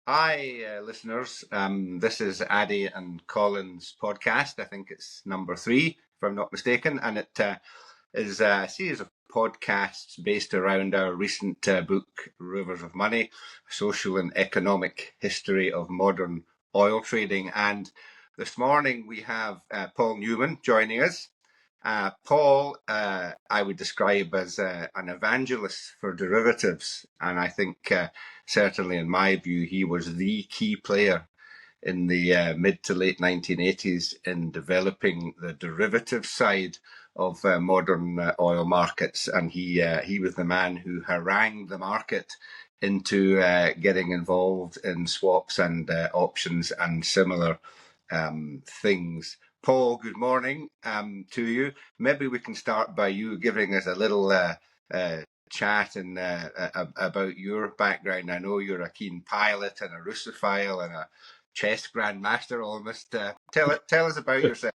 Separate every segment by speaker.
Speaker 1: Hi, listeners. This is Addy and Colin's podcast. I think it's number 3, if I'm not mistaken, and it is a series of podcasts based around our recent book, Rivers of Money, Social and Economic History of Modern Oil Trading. And this morning we have Paul Newman joining us. Paul, I would describe as an evangelist for derivatives, and I think certainly in my view, he was the key player in the mid to late 1980s in developing the derivative side of modern oil markets, and he was the man who harangued the market into getting involved in swaps and options and similar things. Paul, good morning to you. Maybe we can start by you giving us a little chat and about your background. I know you're a keen pilot and a Russophile and a chess grandmaster almost. Tell us about yourself.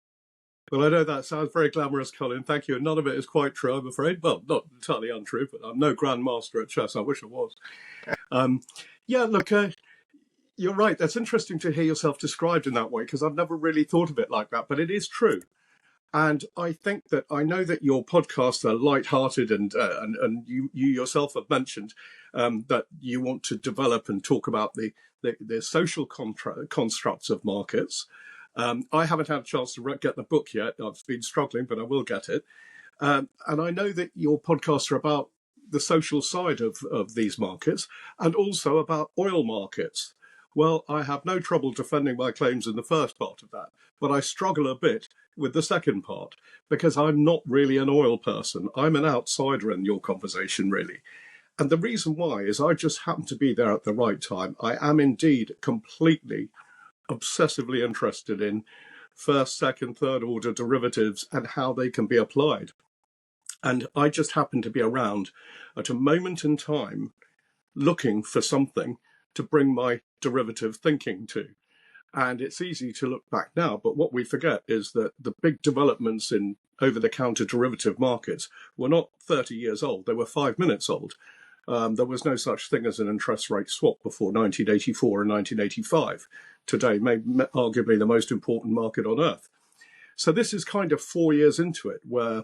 Speaker 2: Well, I know that sounds very glamorous, Colin. Thank you. None of it is quite true, I'm afraid. Well, not entirely untrue, but I'm no grandmaster at chess. I wish I was. You're right. That's interesting to hear yourself described in that way, because I've never really thought of it like that, but it is true. And I think that I know that your podcasts are light-hearted, and you yourself have mentioned that you want to develop and talk about the social constructs of markets. I haven't had a chance to get the book yet. I've been struggling, but I will get it. And I know that your podcasts are about the social side of these markets and also about oil markets. Well, I have no trouble defending my claims in the first part of that, but I struggle a bit with the second part because I'm not really an oil person. I'm an outsider in your conversation, really. And the reason why is I just happen to be there at the right time. I am indeed completely obsessively interested in first, second, third order derivatives and how they can be applied. And I just happen to be around at a moment in time looking for something to bring my derivative thinking to. And it's easy to look back now, but what we forget is that the big developments in over-the-counter derivative markets were not 30 years old, they were 5 minutes old. There was no such thing as an interest rate swap before 1984 and 1985. Today, arguably the most important market on earth. So this is kind of 4 years into it, where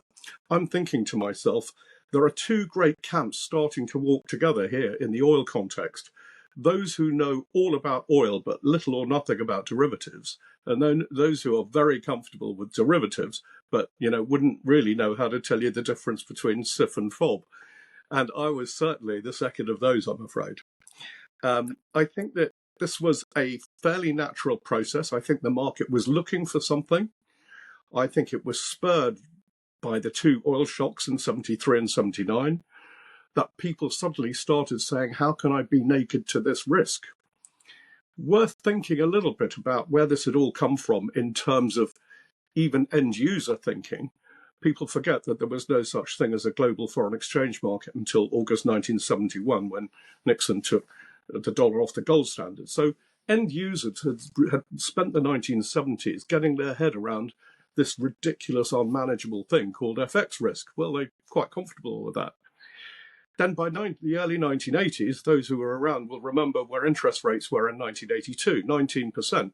Speaker 2: I'm thinking to myself, there are two great camps starting to walk together here in the oil context. Those who know all about oil but little or nothing about derivatives, and then those who are very comfortable with derivatives but wouldn't really know how to tell you the difference between SIF and FOB. And I was certainly the second of those, I'm afraid. I think that this was a fairly natural process. I think the market was looking for something. I think it was spurred by the two oil shocks in 73 and 79. That people suddenly started saying, how can I be naked to this risk? Worth thinking a little bit about where this had all come from in terms of even end user thinking. People forget that there was no such thing as a global foreign exchange market until August 1971, when Nixon took the dollar off the gold standard. So end users had spent the 1970s getting their head around this ridiculous, unmanageable thing called FX risk. Well, they're quite comfortable with that. Then by the early 1980s, those who were around will remember where interest rates were in 1982, 19%.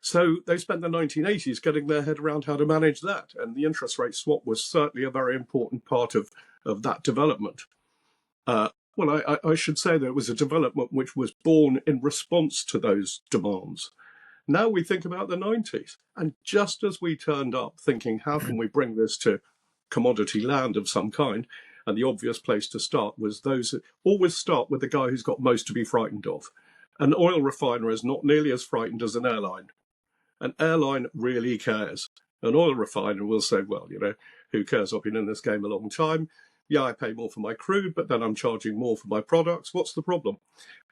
Speaker 2: So they spent the 1980s getting their head around how to manage that. And the interest rate swap was certainly a very important part of that development. I should say that it was a development which was born in response to those demands. Now we think about the 90s. And just as we turned up thinking, how can we bring this to commodity land of some kind? And the obvious place to start was those who always start with the guy who's got most to be frightened of. An oil refiner is not nearly as frightened as an airline. An airline really cares. An oil refiner will say, well, who cares? I've been in this game a long time. Yeah, I pay more for my crude, but then I'm charging more for my products. What's the problem?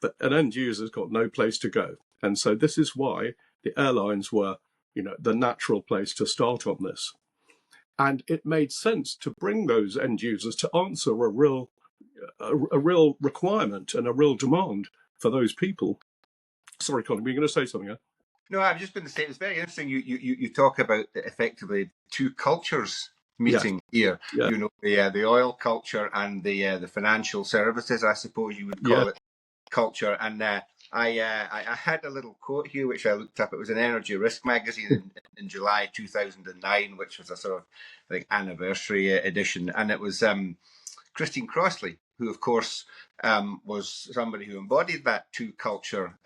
Speaker 2: But an end user's got no place to go. And so this is why the airlines were, the natural place to start on this. And it made sense to bring those end users to answer a real requirement and a real demand for those people. Sorry, Colin, were you going to say something? Huh?
Speaker 1: No, I'm just going to say it's very interesting. You talk about effectively two cultures meeting here.
Speaker 2: Yeah.
Speaker 1: The oil culture and the financial services, I suppose you would call it, culture. And I had a little quote here which I looked up. It was an Energy Risk magazine in July 2009, which was a sort of, I think, anniversary edition, and it was Christine Crossley, who, of course, was somebody who embodied that two culture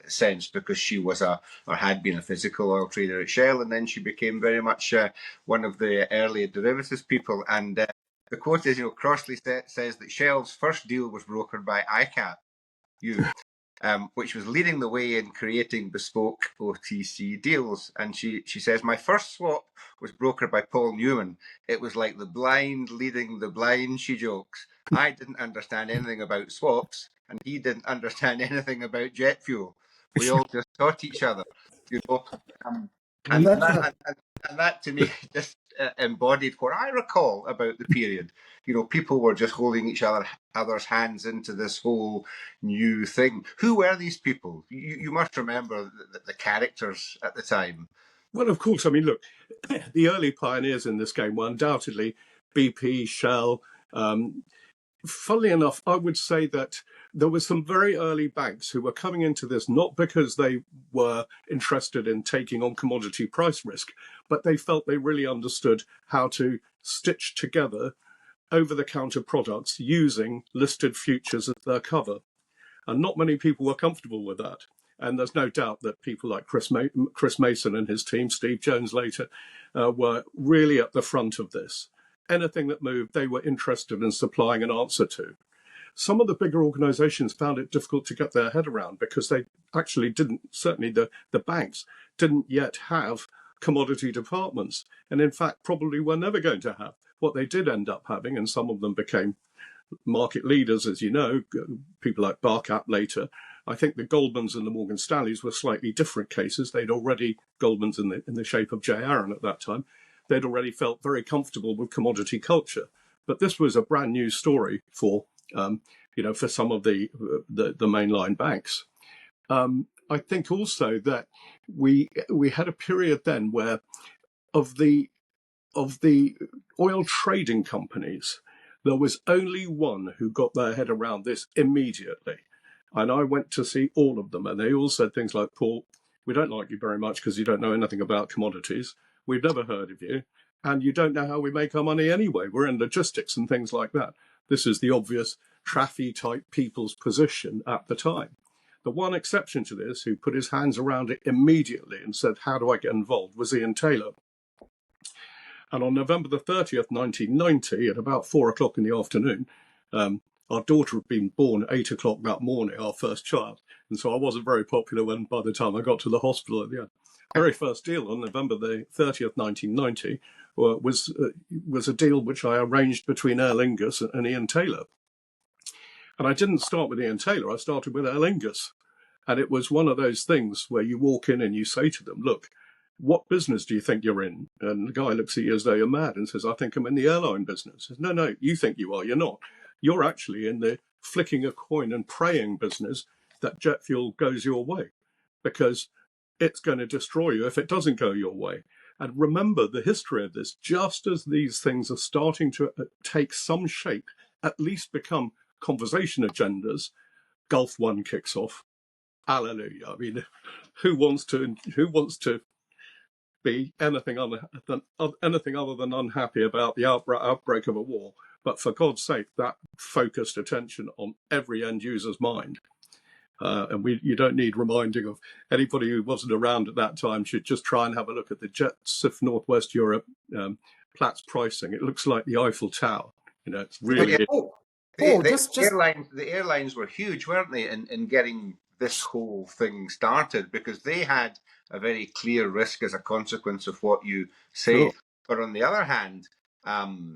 Speaker 1: sense, because she was or had been a physical oil trader at Shell, and then she became very much one of the early derivatives people. And the quote is, Crossley says that Shell's first deal was brokered by ICAP, which was leading the way in creating bespoke OTC deals. And she says, my first swap was brokered by Paul Newman. It was like the blind leading the blind, she jokes. I didn't understand anything about swaps, and he didn't understand anything about jet fuel. We all just taught each other, um, and, and, that, and that to me just embodied what I recall about the period. People were just holding each other's hands into this whole new thing. Who were these people? You must remember the characters at the time.
Speaker 2: Well, of course. I mean, look, the early pioneers in this game were undoubtedly BP, Shell. Funnily enough, I would say that there were some very early banks who were coming into this not because they were interested in taking on commodity price risk, but they felt they really understood how to stitch together over-the-counter products using listed futures as their cover. And not many people were comfortable with that. And there's no doubt that people like Chris Mason and his team, Steve Jones later, were really at the front of this. Anything that moved, they were interested in supplying an answer to. Some of the bigger organizations found it difficult to get their head around because they actually didn't, certainly the banks, didn't yet have commodity departments. And in fact, probably were never going to have. What they did end up having, and some of them became market leaders, as you know, people like Barcap later. I think the Goldmans and the Morgan Stanleys were slightly different cases. They'd already, Goldmans in the shape of J. Aaron at that time, they'd already felt very comfortable with commodity culture. But this was a brand new story for some of the mainline banks. I think also that we had a period then where of the oil trading companies, there was only one who got their head around this immediately. And I went to see all of them, and they all said things like, Paul, we don't like you very much because you don't know anything about commodities. We've never heard of you. And you don't know how we make our money anyway. We're in logistics and things like that. This is the obvious Traffy-type people's position at the time. The one exception to this, who put his hands around it immediately and said, how do I get involved, was Ian Taylor. And on November the 30th, 1990, at about 4 o'clock in the afternoon, our daughter had been born at 8 o'clock that morning, our first child. And so I wasn't very popular by the time I got to the hospital at the end. Very first deal on November the 30th, 1990, was a deal which I arranged between Aer Lingus and Ian Taylor. And I didn't start with Ian Taylor, I started with Aer Lingus. And it was one of those things where you walk in and you say to them, look, what business do you think you're in? And the guy looks at you as though you're mad and says, I think I'm in the airline business. Says, no, you think you are. You're not. You're actually in the flicking a coin and praying business that jet fuel goes your way, because it's going to destroy you if it doesn't go your way. And remember the history of this. Just as these things are starting to take some shape, at least become conversation agendas, Gulf One kicks off. Hallelujah. I mean, who wants to be anything other than unhappy about the outbreak of a war? But for God's sake, that focused attention on every end user's mind. And you don't need reminding of anybody who wasn't around at that time should just try and have a look at the JetSIF Northwest Europe Platts pricing. It looks like the Eiffel Tower. It's really.
Speaker 1: The airlines were huge, weren't they, in getting this whole thing started, because they had a very clear risk as a consequence of what you say. Sure. But on the other hand,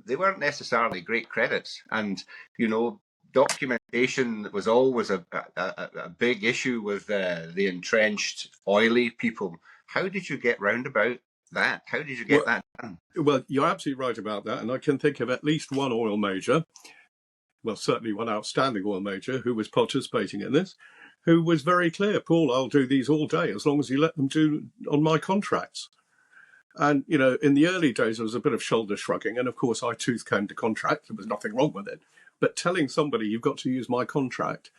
Speaker 1: they weren't necessarily great credits, and documentation was always a big issue with the entrenched oily people. How did you get round about that? How did you get that done?
Speaker 2: Well, you're absolutely right about that, and I can think of at least one oil major, well, certainly one outstanding oil major who was participating in this, who was very clear, Paul, I'll do these all day as long as you let them do on my contracts. And, in the early days, there was a bit of shoulder shrugging. And of course, I tooth-combed the contract. There was nothing wrong with it. But telling somebody you've got to use my contract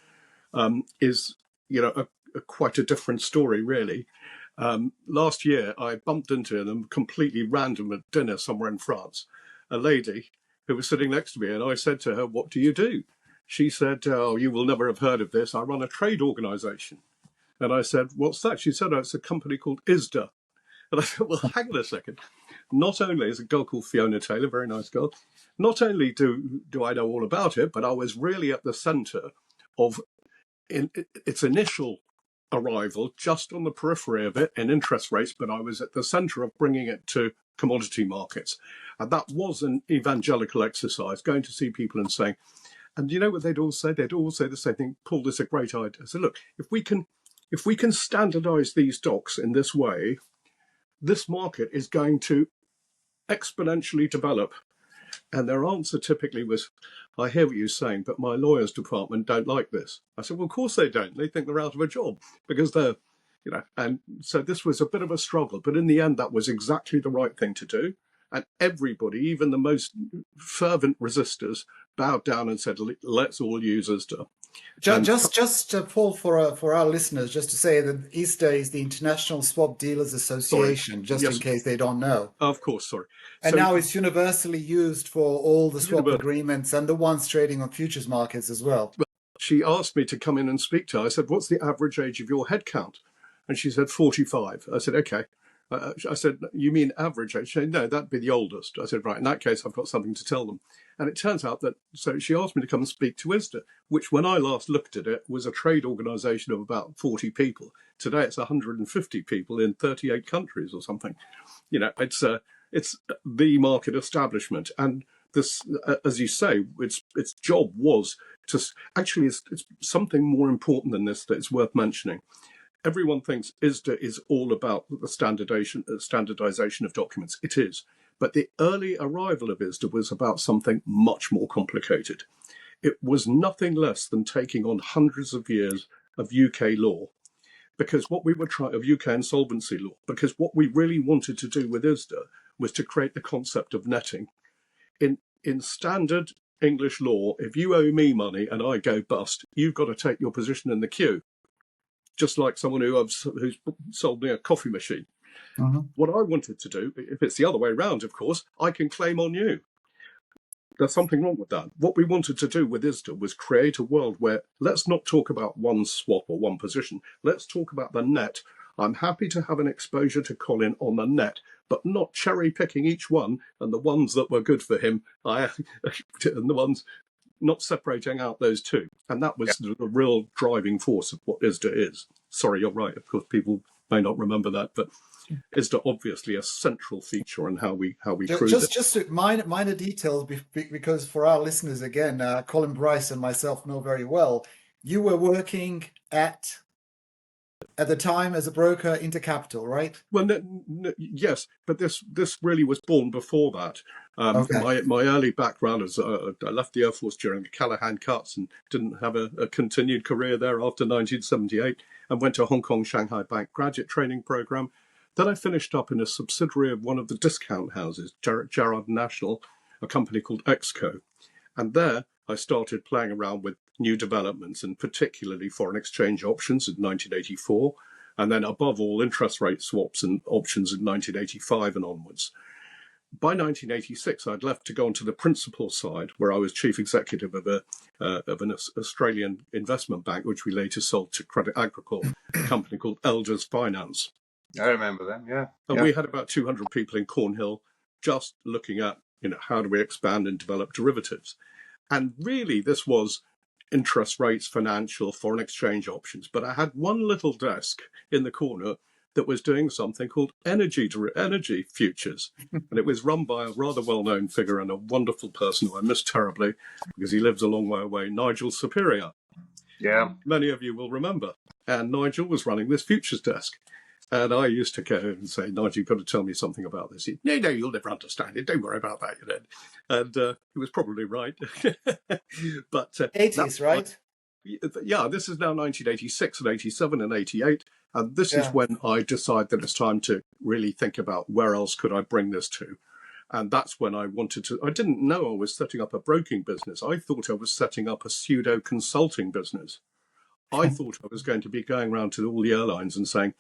Speaker 2: is quite a different story, really. Last year, I bumped into them completely random at dinner somewhere in France, a lady who was sitting next to me, and I said to her, "What do you do?" She said, "Oh, you will never have heard of this. I run a trade organisation." And I said, "What's that?" She said, "Oh, it's a company called ISDA." And I said, "Well, hang on a second. Not only is a girl called Fiona Taylor, very nice girl, not only do I know all about it, but I was really at the centre of its initial arrival, just on the periphery of it in interest rates, but I was at the centre of bringing it to commodity markets. And that was an evangelical exercise, going to see people and saying, and you know what they'd all say? They'd all say the same thing. "Paul, this is a great idea." So look, if we can standardise these stocks in this way, this market is going to exponentially develop. And their answer typically was, "I hear what you're saying, but my lawyer's department don't like this." I said, "Well, of course they don't. They think they're out of a job because they're, and so this was a bit of a struggle. But in the end, that was exactly the right thing to do. And everybody, even the most fervent resistors, bowed down and said, "Let's all use ISDA."
Speaker 3: Just Paul, for our listeners, just to say that ISDA is the International Swap Dealers Association, just in case they don't know.
Speaker 2: Of course, sorry.
Speaker 3: And now it's universally used for all the swap agreements and the ones trading on futures markets as well.
Speaker 2: She asked me to come in and speak to her. I said, "What's the average age of your headcount?" And she said, 45. I said, "Okay." I said, "You mean average age?" She said, "No, that'd be the oldest." I said, "Right, in that case, I've got something to tell them." And it turns out that, so she asked me to come and speak to ISDA, which when I last looked at it was a trade organisation of about 40 people. Today it's 150 people in 38 countries or something. It's the market establishment. And this, as you say, its job was to, actually it's something more important than this that is worth mentioning. Everyone thinks ISDA is all about the standardization of documents. It is. But the early arrival of ISDA was about something much more complicated. It was nothing less than taking on hundreds of years of UK law, because what we were trying, of UK insolvency law, because what we really wanted to do with ISDA was to create the concept of netting. In standard English law, if you owe me money and I go bust, you've got to take your position in the queue, just like someone who's sold me a coffee machine. Mm-hmm. What I wanted to do, if it's the other way around, of course, I can claim on you. There's something wrong with that. What we wanted to do with ISDA was create a world where let's not talk about one swap or one position. Let's talk about the net. I'm happy to have an exposure to Colin on the net, but not cherry picking each one, and the ones that were good for him, and the ones not separating out those two. And that was the real driving force of what ISDA is. Sorry, you're right. Of course, people may not remember that, but ISDA obviously a central feature in how we cruise it.
Speaker 3: Just minor details, because for our listeners, again, Colin Bryce and myself know very well, you were working at the time as a broker, Intercapital, right?
Speaker 2: Well, yes, but this really was born before that. My early background is I left the Air Force during the Callahan cuts and didn't have a continued career there after 1978, and went to Hong Kong Shanghai Bank graduate training program. Then I finished up in a subsidiary of one of the discount houses, Gerard National, a company called Exco. And there I started playing around with new developments, and particularly foreign exchange options in 1984, and then above all interest rate swaps and options in 1985 and onwards. By 1986, I'd left to go onto the principal side, where I was chief executive of an Australian investment bank, which we later sold to Credit Agricole, a company called Elders Finance.
Speaker 1: I remember them, yeah.
Speaker 2: And we had about 200 people in Cornhill just looking at, how do we expand and develop derivatives? And really, this was interest rates, financial, foreign exchange options. But I had one little desk in the corner that was doing something called energy futures. And it was run by a rather well-known figure and a wonderful person who I miss terribly because he lives a long way away, Nigel Superior.
Speaker 1: Yeah.
Speaker 2: Many of you will remember. And Nigel was running this futures desk. And I used to go and say, "Nigel, you've got to tell me something about this." No, you'll never understand it. Don't worry about that. And he was probably right. But
Speaker 3: 80s, right?
Speaker 2: Yeah, this is now 1986 and 87 and 88. And this is when I decided that it's time to really think about where else could I bring this to. And that's when I wanted to. I didn't know I was setting up a broking business. I thought I was setting up a pseudo consulting business. I thought I was going to be going around to all the airlines and saying,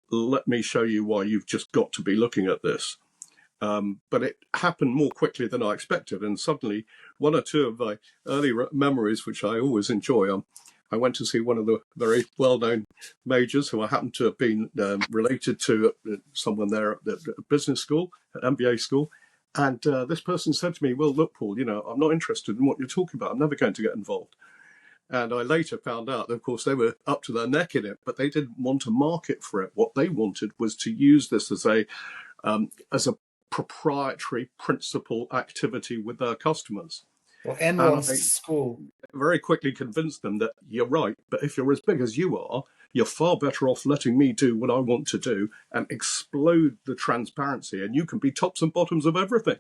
Speaker 2: let me show you why you've just got to be looking at this. But it happened more quickly than I expected. And suddenly, one or two of my early memories, which I always enjoy, I went to see one of the very well-known majors who I happened to have been related to someone there at the business school, at MBA school. And this person said to me, well, look, Paul, I'm not interested in what you're talking about. I'm never going to get involved. And I later found out that, of course, they were up to their neck in it, but they didn't want to market for it. What they wanted was to use this as a proprietary principal activity with their customers.
Speaker 3: Well, Enron's school
Speaker 2: very quickly convinced them that you're right, but if you're as big as you are, you're far better off letting me do what I want to do and explode the transparency, and you can be tops and bottoms of everything,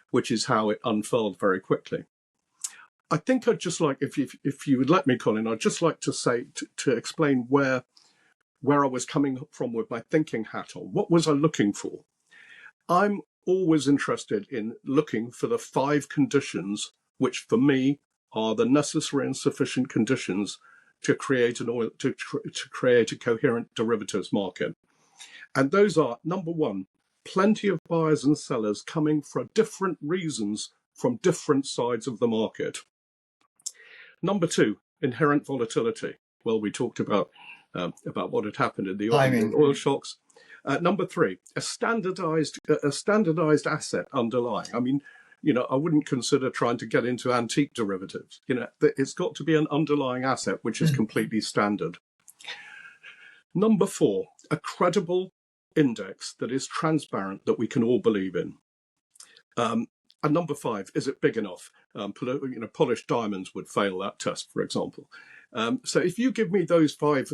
Speaker 2: which is how it unfurled very quickly. I think I'd just like, if you would let me, Colin, I'd just like to say, to explain where I was coming from with my thinking hat on. What was I looking for? I'm always interested in looking for the 5 conditions which, for me, are the necessary and sufficient conditions to create to create a coherent derivatives market. And those are, number 1, plenty of buyers and sellers coming for different reasons from different sides of the market. Number 2, inherent volatility. Well, we talked about what had happened in the oil shocks. Number 3, a standardized asset underlying. I mean, I wouldn't consider trying to get into antique derivatives. It's got to be an underlying asset which is completely standard. Number 4, a credible index that is transparent, that we can all believe in. And number 5, is it big enough? Polished diamonds would fail that test, for example. So if you give me those 5,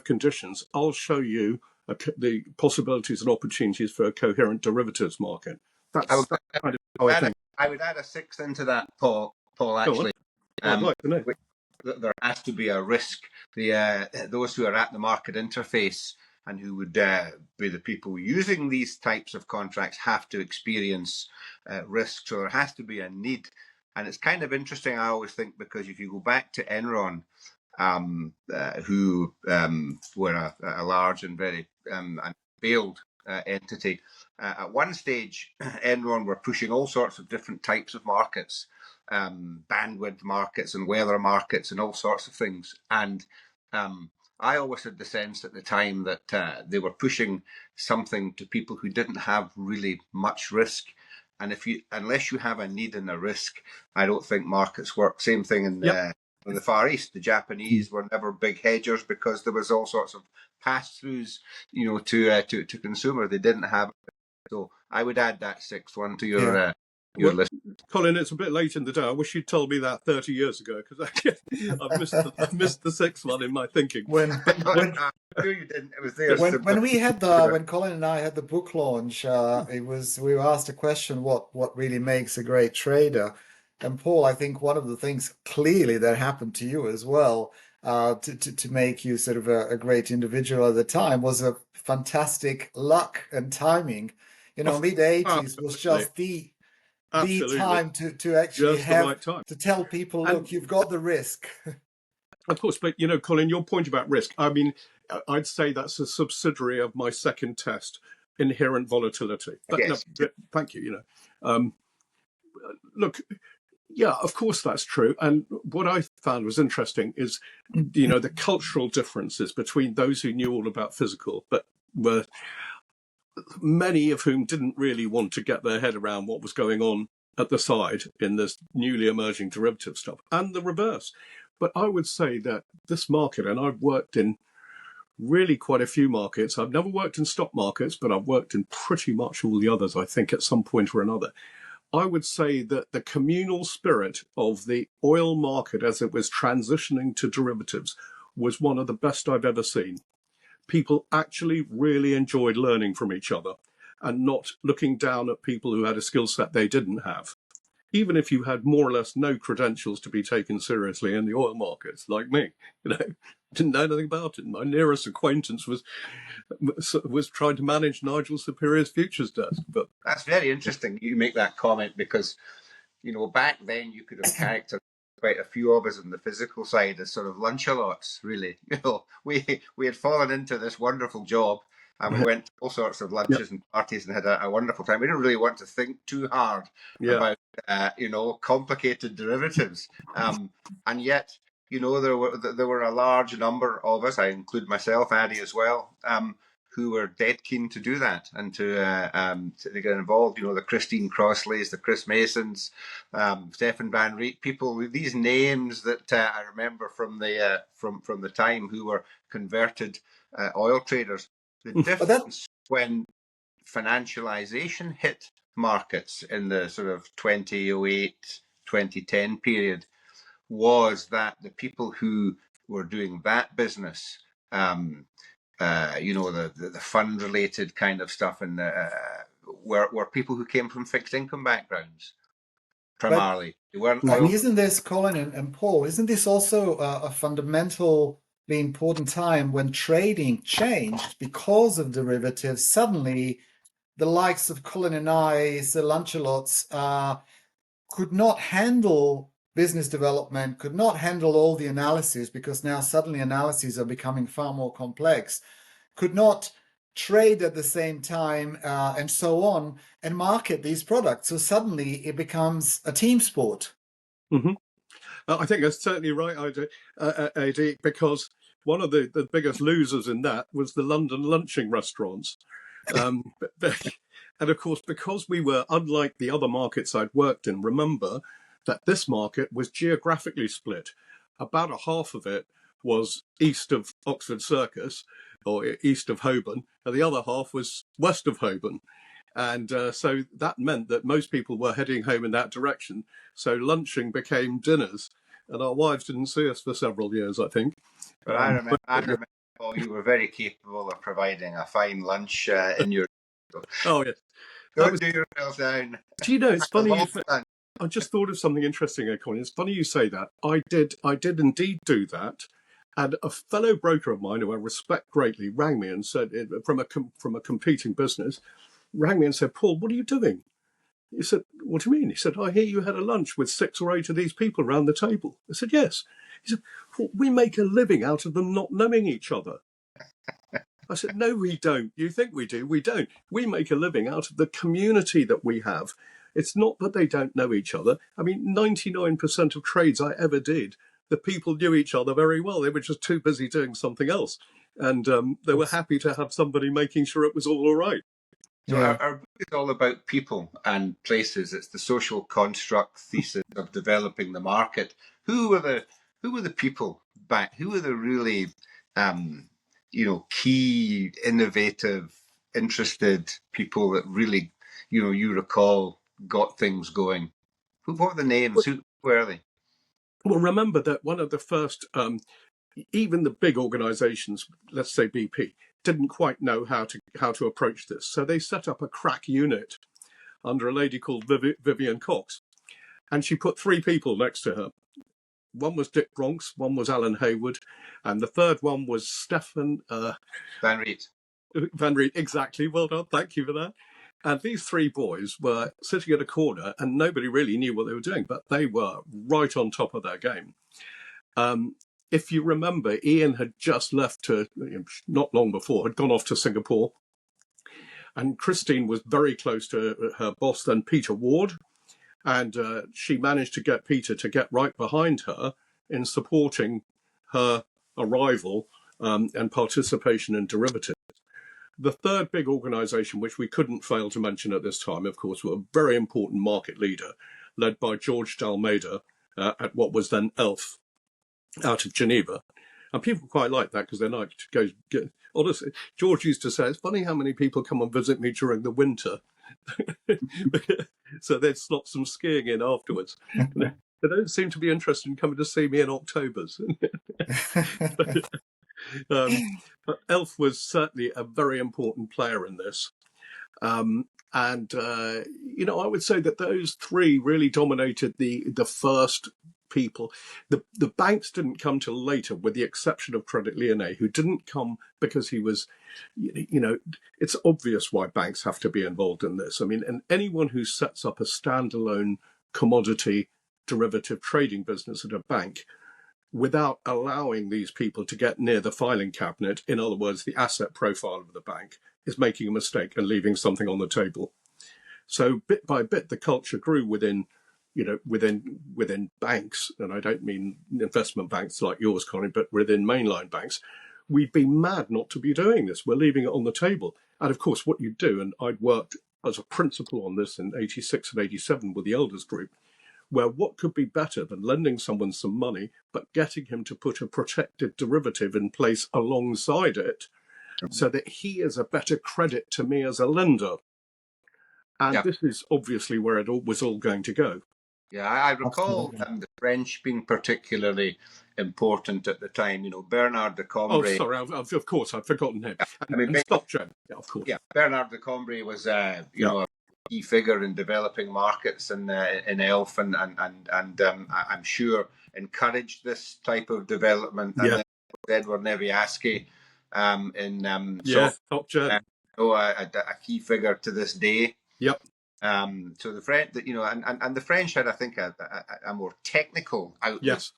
Speaker 2: conditions, I'll show you the possibilities and opportunities for a coherent derivatives market. That's kind of how I think.
Speaker 1: I would add a 6th into that, Paul. Actually,
Speaker 2: I'd like to know.
Speaker 1: There has to be a risk. Those who are at the market interface and who would be the people using these types of contracts have to experience risk. So there has to be a need. And it's kind of interesting, I always think, because if you go back to Enron, who were a large and very and failed entity, at one stage, Enron were pushing all sorts of different types of markets, bandwidth markets and weather markets and all sorts of things. And I always had the sense at the time that they were pushing something to people who didn't have really much risk. And unless you have a need and a risk, I don't think markets work. Same thing in the Far East. The Japanese were never big hedgers because there was all sorts of pass-throughs, to consumer. They didn't have it. So I would add that 6th one to your list.
Speaker 2: Colin, it's a bit late in the day. I wish you'd told me that 30 years ago, because I've missed the 6th one in my thinking.
Speaker 3: When
Speaker 1: you didn't. It was there.
Speaker 3: When Colin and I had the book launch, we were asked a question: what really makes a great trader? And Paul, I think one of the things clearly that happened to you as well, to make you sort of a great individual at the time, was a fantastic luck and timing. Mid-80s was just the time to actually have to tell people, look, you've got the risk.
Speaker 2: Of course, but Colin, your point about risk, I mean, I'd say that's a subsidiary of my second test, inherent volatility. But,
Speaker 1: yes.
Speaker 2: No, thank you. Look, yeah, of course that's true. And what I found was interesting is, the cultural differences between those who knew all about physical, but were many of whom didn't really want to get their head around what was going on at the side in this newly emerging derivative stuff, and the reverse. But I would say that this market, and I've worked in really quite a few markets. I've never worked in stock markets, but I've worked in pretty much all the others, I think, at some point or another. I would say that the communal spirit of the oil market as it was transitioning to derivatives was one of the best I've ever seen. People actually really enjoyed learning from each other and not looking down at people who had a skill set they didn't have. Even if you had more or less no credentials to be taken seriously in the oil markets, like me, didn't know anything about it. My nearest acquaintance was trying to manage Nigel Superior's futures desk. But
Speaker 1: that's very interesting. You make that comment because, back then you could have characterized quite a few of us on the physical side as sort of lunch-a-lots, really. We had fallen into this wonderful job, and we went to all sorts of
Speaker 2: Yeah,
Speaker 1: lunches and parties and had a wonderful time. We didn't really want to think too hard
Speaker 2: yeah.
Speaker 1: about complicated derivatives, and yet there were a large number of us. I include myself, Addy, as well. Who were dead keen to do that and to get involved. The Christine Crossleys, the Chris Masons, Stefan Van Riet, people with these names that I remember from the time, who were converted oil traders. The
Speaker 3: But that
Speaker 1: difference when financialization hit markets in the sort of 2008, 2010 period was that the people who were doing that business, the fund related kind of stuff, and were people who came from fixed income backgrounds
Speaker 3: but
Speaker 1: primarily. They weren't
Speaker 3: and
Speaker 1: oil.
Speaker 3: isn't this, Colin and Paul, isn't this also a fundamentally important time when trading changed because of derivatives? Suddenly, the likes of Colin and I, the Lunchalots, could not handle business development, could not handle all the analysis, because now suddenly analyses are becoming far more complex, could not trade at the same time, and so on, and market these products. So suddenly it becomes a team sport.
Speaker 2: Hmm. I think that's certainly right, AD, because one of the biggest losers in that was the London lunching restaurants. And of course, because we were unlike the other markets I'd worked in, remember that this market was geographically split. About a half of it was east of Oxford Circus or east of Holborn, and the other half was west of Holborn. And so that meant that most people were heading home in that direction. So lunching became dinners. And our wives didn't see us for several years, I think.
Speaker 1: But I remember, Paul, you were very capable of providing a fine lunch in your.
Speaker 2: Oh, yeah. That
Speaker 1: Don't
Speaker 2: was,
Speaker 1: do yourself down.
Speaker 2: do you know, it's
Speaker 1: A
Speaker 2: funny.
Speaker 1: long lunch.
Speaker 2: I just thought of something interesting, Colin. It's funny you say that. I did indeed do that. And a fellow broker of mine who I respect greatly rang me and said, from a competing business, rang me and said, Paul, what are you doing? He said, what do you mean? He said, I hear you had a lunch with 6 or 8 of these people around the table. I said, yes. He said, well, we make a living out of them not knowing each other. I said, no, we don't. You think we do? We don't. We make a living out of the community that we have. It's not that they don't know each other. I mean, 99% of trades I ever did, the people knew each other very well. They were just too busy doing something else. And they were happy to have somebody making sure it was all right.
Speaker 1: So
Speaker 3: Yeah.
Speaker 1: our book is all about people and places. It's the social construct thesis of developing the market. Who were the people back? Who were the really key, innovative, interested people that really you recall got things going? What were the names? Who were they?
Speaker 2: Well, remember that one of the first, even the big organisations, let's say BP, didn't quite know how to approach this. So they set up a crack unit under a lady called Vivian Cox, and she put 3 people next to her. One was Dick Bronx, one was Alan Hayward, and the third one was Stefan
Speaker 1: Van Riet.
Speaker 2: Van Riet. Exactly. Well done. Thank you for that. And these 3 boys were sitting at a corner, and nobody really knew what they were doing, but they were right on top of their game. If you remember, Ian had just left not long before, had gone off to Singapore. And Christine was very close to her boss then, Peter Ward. And she managed to get Peter to get right behind her in supporting her arrival and participation in derivatives. The third big organisation, which we couldn't fail to mention at this time, of course, were a very important market leader led by George D'Almeida at what was then ELF out of Geneva. And people quite like that because they like to go. Honestly, George used to say, it's funny how many people come and visit me during the winter. So they'd slot some skiing in afterwards. They don't seem to be interested in coming to see me in Octobers. But ELF was certainly a very important player in this. I would say that those 3 really dominated the first people. The banks didn't come till later, with the exception of Credit Lyonnais, who didn't come because he was, it's obvious why banks have to be involved in this. I mean, and anyone who sets up a standalone commodity derivative trading business at a bank without allowing these people to get near the filing cabinet, in other words, the asset profile of the bank, is making a mistake and leaving something on the table. So bit by bit, the culture grew within banks, and I don't mean investment banks like yours, Colin, but within mainline banks. We'd be mad not to be doing this. We're leaving it on the table. And of course, what you do, and I'd worked as a principal on this in 86 and 87 with the Elders Group, where what could be better than lending someone some money, but getting him to put a protected derivative in place alongside it so that he is a better credit to me as a lender. And this is obviously where it all was all going to go.
Speaker 1: Yeah, I recall the French being particularly important at the time. You know, Bernard de Combray.
Speaker 2: Oh, sorry, of course, I've forgotten him. And StopGen, yeah, of course.
Speaker 1: Yeah, Bernard de Combray was, you know, a key figure in developing markets in ELF, and I'm sure encouraged this type of development. And then Edward Neviaski in
Speaker 2: StopGen.
Speaker 1: A key figure to this day.
Speaker 2: Yep.
Speaker 1: So the French, you know, and the French had, I think, a more technical outlook.
Speaker 2: Yes,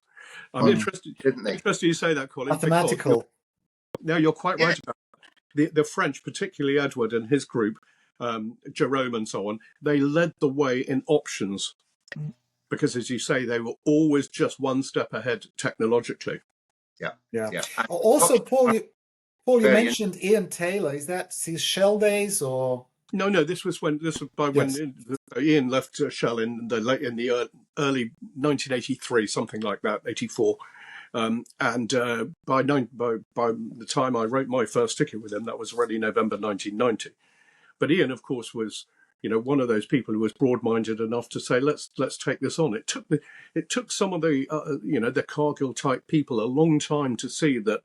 Speaker 2: I'm interested. Interested you say that, Colin.
Speaker 3: Mathematical.
Speaker 2: No, you're quite right about that. The French, particularly Edward and his group, Jerome and so on, they led the way in options because, as you say, they were always just one step ahead technologically.
Speaker 1: Yeah.
Speaker 3: Also, Paul, you mentioned Ian Taylor. Is that his Shell days or?
Speaker 2: No. This was when Ian left Shell in the early 1983, something like that, 84. And by the time I wrote my first ticket with him, that was already November 1990. But Ian, of course, was one of those people who was broad-minded enough to say, let's take this on. It took some of the the Cargill type people a long time to see that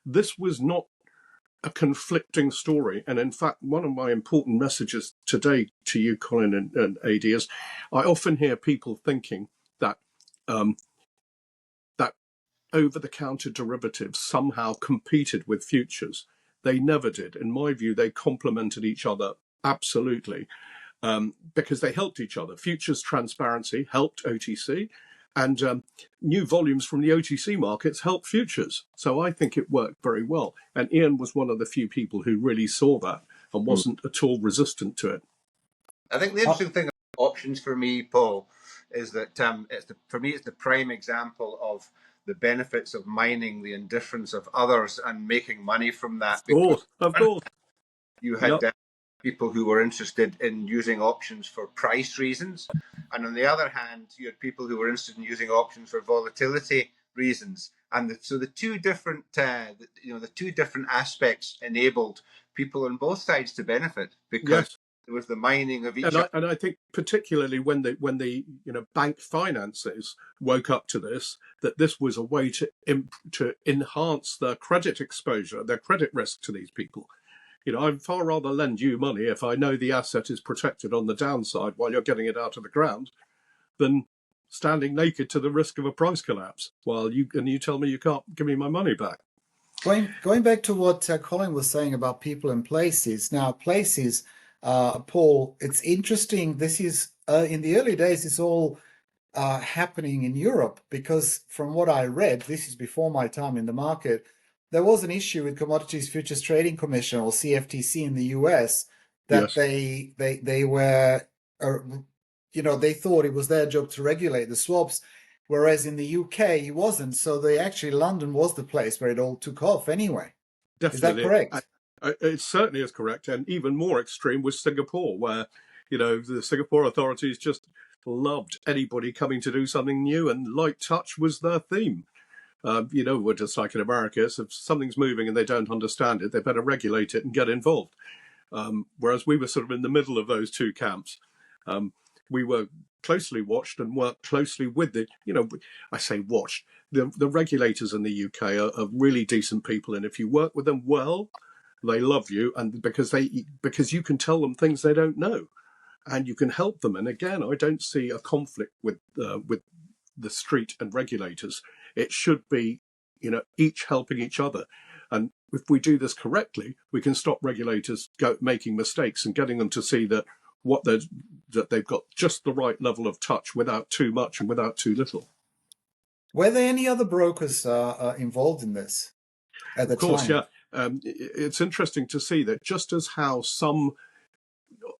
Speaker 2: this was not a conflicting story. And in fact, one of my important messages today to you, Colin and AD, is I often hear people thinking that that over-the-counter derivatives somehow competed with futures. They never did. In my view, they complemented each other absolutely, because they helped each other. Futures transparency helped OTC, and new volumes from the OTC markets helped futures. So I think it worked very well. And Ian was one of the few people who really saw that and wasn't at all resistant to it.
Speaker 1: I think the interesting thing about options for me, Paul, is that for me it's the prime example of the benefits of mining the indifference of others and making money from that.
Speaker 2: Of course.
Speaker 1: You had people who were interested in using options for price reasons, and on the other hand, you had people who were interested in using options for volatility reasons. And so the two different aspects enabled people on both sides to benefit because there was the mining of each.
Speaker 2: And I think particularly when the bank finances woke up to this, that this was a way to enhance their credit exposure, their credit risk to these people. I'd far rather lend you money if I know the asset is protected on the downside while you're getting it out of the ground than standing naked to the risk of a price collapse while you tell me you can't give me my money back.
Speaker 3: Going back to what Colin was saying about people and places. Now, places, Paul, it's interesting. This is, in the early days, it's all happening in Europe because from what I read, this is before my time in the market, there was an issue with Commodities Futures Trading Commission or CFTC in the US that they were, they thought it was their job to regulate the swaps, whereas in the UK it wasn't. So London was the place where it all took off anyway.
Speaker 2: Definitely.
Speaker 3: Is that correct?
Speaker 2: It certainly is correct. And even more extreme was Singapore, where, the Singapore authorities just loved anybody coming to do something new, and light touch was their theme. We're just like in America. So if something's moving and they don't understand it, they better regulate it and get involved. Whereas we were sort of in the middle of those two camps. We were closely watched and worked closely with I say watched. The regulators in the UK are really decent people. And if you work with them well, they love you. And because you can tell them things they don't know and you can help them. And again, I don't see a conflict with the street and regulators. It should be, each helping each other. And if we do this correctly, we can stop regulators making mistakes and getting them to see that that they've got just the right level of touch without too much and without too little.
Speaker 3: Were there any other brokers involved in this at the
Speaker 2: Of course,
Speaker 3: time?
Speaker 2: yeah. It's interesting to see that just as how some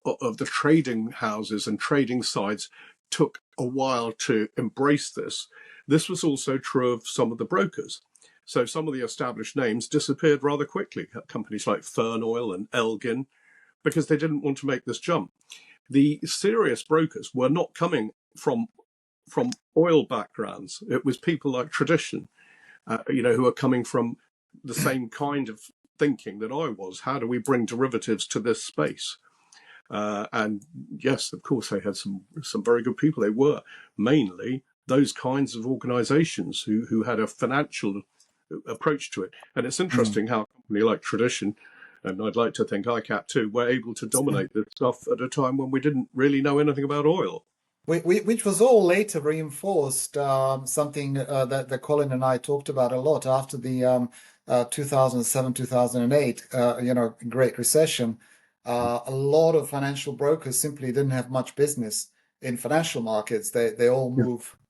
Speaker 2: of the trading houses and trading sides took a while to embrace this, this was also true of some of the brokers. So some of the established names disappeared rather quickly, companies like Fern Oil and Elgin, because they didn't want to make this jump. The serious brokers were not coming from oil backgrounds. It was people like Tradition, who are coming from the same kind of thinking that I was. How do we bring derivatives to this space? And yes, of course, they had some very good people. They were mainly those kinds of organizations who had a financial approach to it. And it's interesting how a company like Tradition, and I'd like to think ICAP too, were able to dominate this stuff at a time when we didn't really know anything about oil.
Speaker 3: Which was all later reinforced, something that Colin and I talked about a lot after the 2007, 2008, Great Recession. A lot of financial brokers simply didn't have much business in financial markets. They all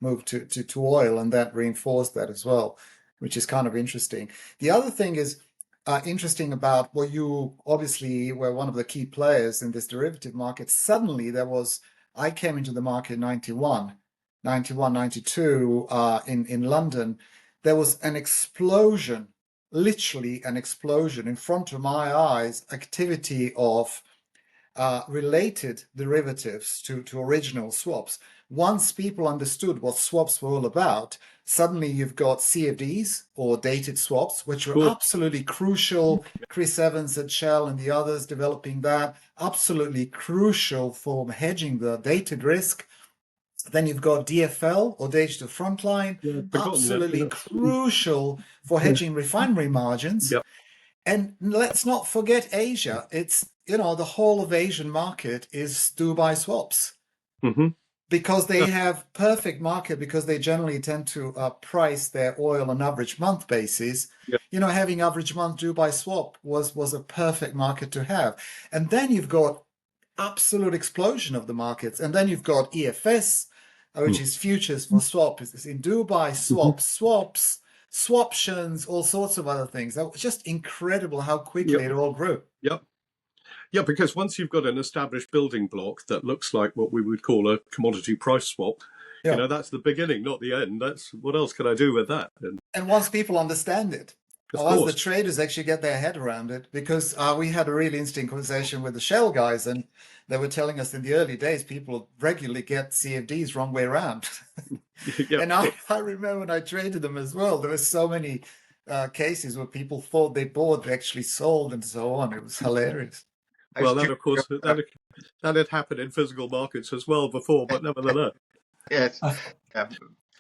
Speaker 3: moved to oil, and that reinforced that as well, which is kind of interesting. The other thing is interesting about, well, you obviously were one of the key players in this derivative market. Suddenly I came into the market in 91, 92 in London. There was an explosion, literally an explosion in front of my eyes, activity of related derivatives to original swaps. Once people understood what swaps were all about, suddenly you've got CFDs or dated swaps, which were absolutely crucial. Chris Evans at Shell and the others developing that, absolutely crucial for hedging the dated risk. Then you've got DFL or dated to frontline, absolutely crucial for hedging refinery margins.
Speaker 2: Yep.
Speaker 3: And let's not forget Asia. It's, the whole of Asian market is Dubai swaps.
Speaker 2: Mm-hmm.
Speaker 3: Because they have perfect market, because they generally tend to price their oil on average month basis.
Speaker 2: Yep.
Speaker 3: Having average month Dubai swap was a perfect market to have. And then you've got absolute explosion of the markets. And then you've got EFS, which is futures for swap, is in Dubai, swaps, swaptions, all sorts of other things. That was just incredible how quickly it all grew.
Speaker 2: Yep. Yeah, because once you've got an established building block that looks like what we would call a commodity price swap, that's the beginning, not the end. That's what else can I do with that?
Speaker 3: And once people understand it, once the traders actually get their head around it, because we had a really interesting conversation with the Shell guys, and they were telling us in the early days, people regularly get CFDs wrong way around. And I remember when I traded them as well, there were so many cases where people thought they bought, they actually sold, and so on. It was hilarious.
Speaker 2: Well, that, of course, that had happened in physical markets as well before, but nevertheless.
Speaker 1: Yes.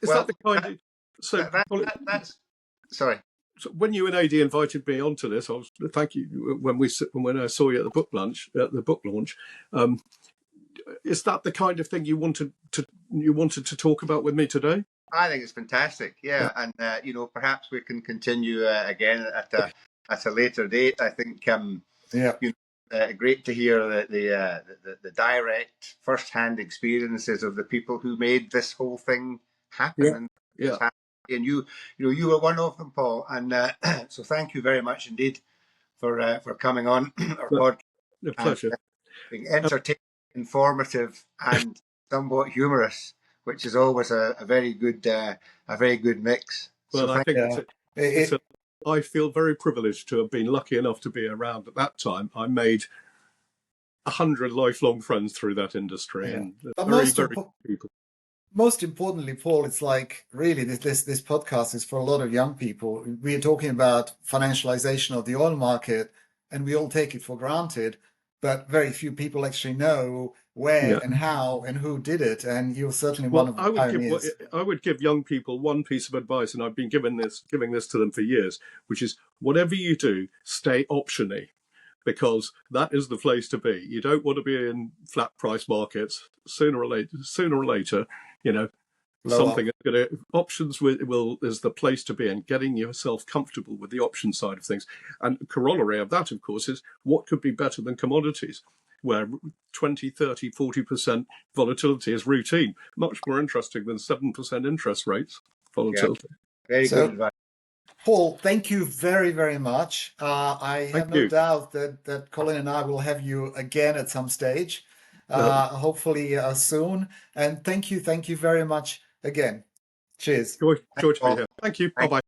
Speaker 2: Is that the kind of... So,
Speaker 1: that's... Sorry.
Speaker 2: So when you and AD invited me onto this, thank you, when I saw you at the book launch, is that the kind of thing you wanted to talk about with me today?
Speaker 1: I think it's fantastic, and perhaps we can continue again at a later date. I think great to hear the direct, first-hand experiences of the people who made this whole thing happen. And you were one of them, Paul. And so thank you very much indeed for coming on our podcast.
Speaker 2: A pleasure.
Speaker 1: Being entertaining, informative, and somewhat humorous, which is always a very good mix.
Speaker 2: Well,
Speaker 1: so
Speaker 2: I think I feel very privileged to have been lucky enough to be around at that time. I made 100 lifelong friends through that industry, and very people.
Speaker 3: Most importantly, Paul, it's like really this podcast is for a lot of young people. We are talking about financialization of the oil market, and we all take it for granted, but very few people actually know where and how and who did it. And you're certainly one of the pioneers.
Speaker 2: I would give young people one piece of advice, and I've been giving this to them for years, which is whatever you do, stay optiony, because that is the place to be. You don't want to be in flat price markets. Sooner or later, something that's going to options is the place to be, and getting yourself comfortable with the option side of things. And corollary of that, of course, is what could be better than commodities, where 20, 30, 40% volatility is routine. Much more interesting than 7% interest rates volatility.
Speaker 1: Yeah. Very good advice.
Speaker 3: Paul, thank you very, very much. I have no doubt that Colin and I will have you again at some stage, hopefully soon. And thank you very much again. Cheers.
Speaker 2: Joy to be here. Thank you. Bye-bye.